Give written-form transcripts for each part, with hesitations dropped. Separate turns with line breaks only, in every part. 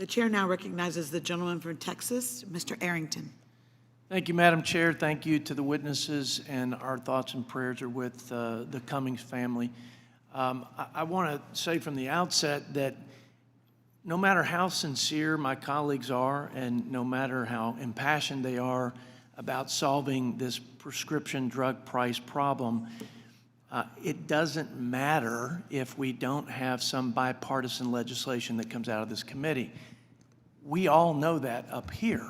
The chair now recognizes the gentleman from Texas, Mr. Arrington.
Thank you, Madam Chair. Thank you to the witnesses, and our thoughts and prayers are with the Cummings family. I want to say from the outset that no matter how sincere my colleagues are and no matter how impassioned they are about solving this prescription drug price problem, it doesn't matter if we don't have some bipartisan legislation that comes out of this committee. We all know that up here.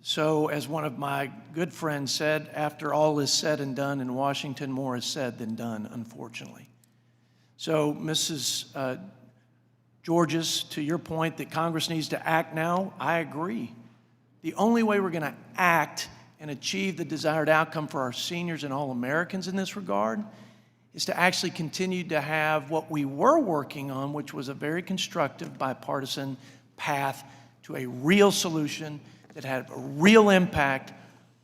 So as one of my good friends said, after all is said and done in Washington, more is said than done, unfortunately. So Mrs. Georges, to your point that Congress needs to act now, I agree. The only way we're going to act and achieve the desired outcome for our seniors and all Americans in this regard is to actually continue to have what we were working on, which was a very constructive bipartisan path to a real solution that had a real impact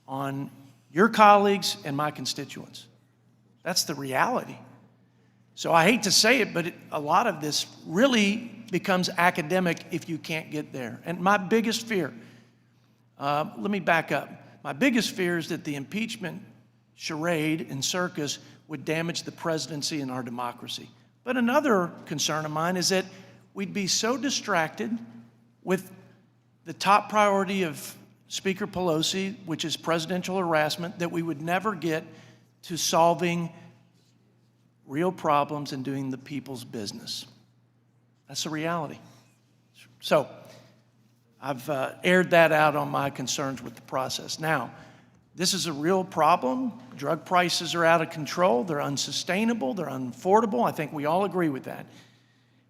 on your colleagues and my constituents. That's the reality. So I hate to say it, but a lot of this really becomes academic if you can't get there. And my biggest fear, let me back up. My biggest fear is that the impeachment charade and circus would damage the presidency and our democracy. But another concern of mine is that we'd be so distracted with the top priority of Speaker Pelosi, which is presidential harassment, that we would never get to solving real problems and doing the people's business. That's the reality. So I've aired that out on my concerns with the process. Now, this is a real problem. Drug prices are out of control. They're unsustainable. They're unaffordable. I think we all agree with that.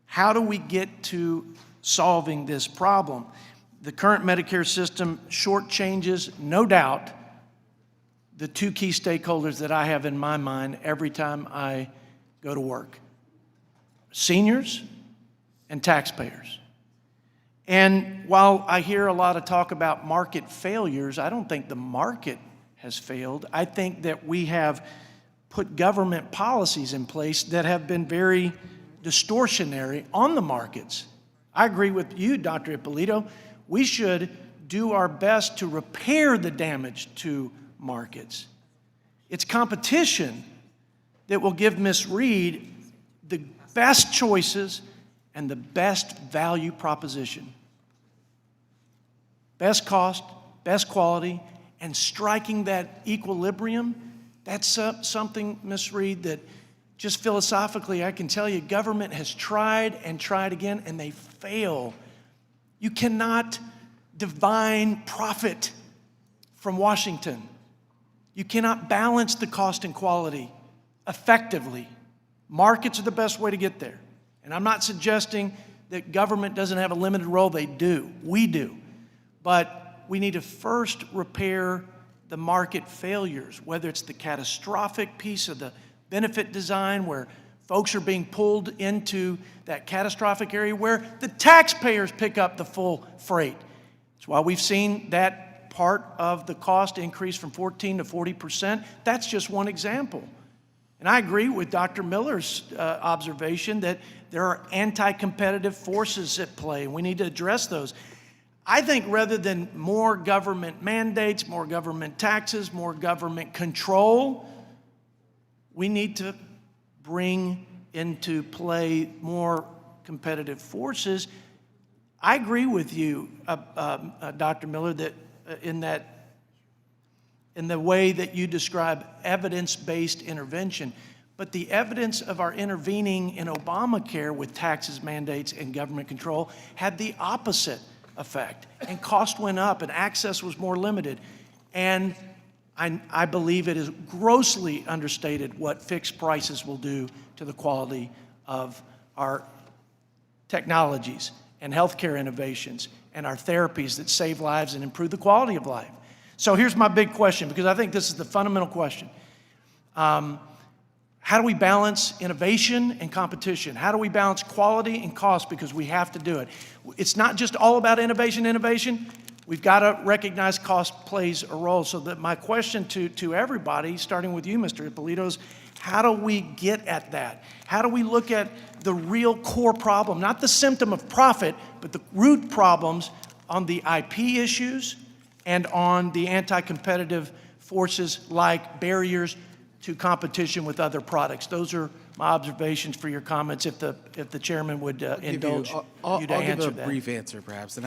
How do we get to solving this problem? The current Medicare system shortchanges, no doubt, the two key stakeholders that I have in my mind every time I go to work: seniors and taxpayers. And while I hear a lot of talk about market failures, I don't think the market has failed. I think that we have put government policies in place that have been very distortionary on the markets. I agree with you, Dr. Ippolito. We should do our best to repair the damage to markets. It's competition that will give Ms. Reed the best choices and the best value proposition. Best cost, best quality, and striking that equilibrium, that's something, Ms. Reed, that just philosophically I can tell you government has tried and tried again, and they fail. You cannot divine profit from Washington. You cannot balance the cost and quality effectively. Markets are the best way to get there. And I'm not suggesting that government doesn't have a limited role. They do. We do. But we need to first repair the market failures, whether it's the catastrophic piece of the benefit design where folks are being pulled into that catastrophic area where the taxpayers pick up the full freight. That's why we've seen that part of the cost increase from 14 to 40%. That's just one example. And I agree with Dr. Miller's observation that there are anti-competitive forces at play, and we need to address those. I think rather than more government mandates, more government taxes, more government control, we need to bring into play more competitive forces. I agree with you, Dr. Miller, that in the way that you describe evidence-based intervention. But the evidence of our intervening in Obamacare with taxes, mandates, and government control had the opposite effect. And cost went up and access was more limited. And I believe it is grossly understated what fixed prices will do to the quality of our technologies and healthcare innovations and our therapies that save lives and improve the quality of life. So here's my big question, because I think this is the fundamental question. How do we balance innovation and competition? How do we balance quality and cost? Because we have to do it. It's not just all about innovation. We've got to recognize cost plays a role. So that my question to everybody, starting with you, Mr. Ippolito, is how do we get at that? How do we look at the real core problem, not the symptom of profit, but the root problems on the IP issues and on the anti-competitive forces like barriers to competition with other products? Those are my observations for your comments, if the chairman would indulge you to
I'll
answer
give a
that.
brief answer, perhaps, and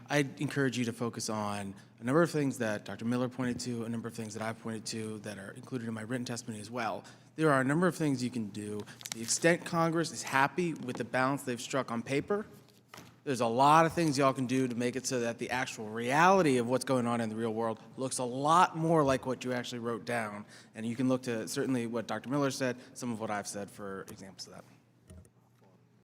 I'd encourage you to focus on a number of things that Dr. Miller pointed to, a number of things that I've pointed to that are included in my written testimony as well. There are a number of things you can do. To the extent Congress is happy with the balance they've struck on paper, there's a lot of things y'all can do to make it so that the actual reality of what's going on in the real world looks a lot more like what you actually wrote down. And you can look to certainly what Dr. Miller said, some of what I've said for examples of that.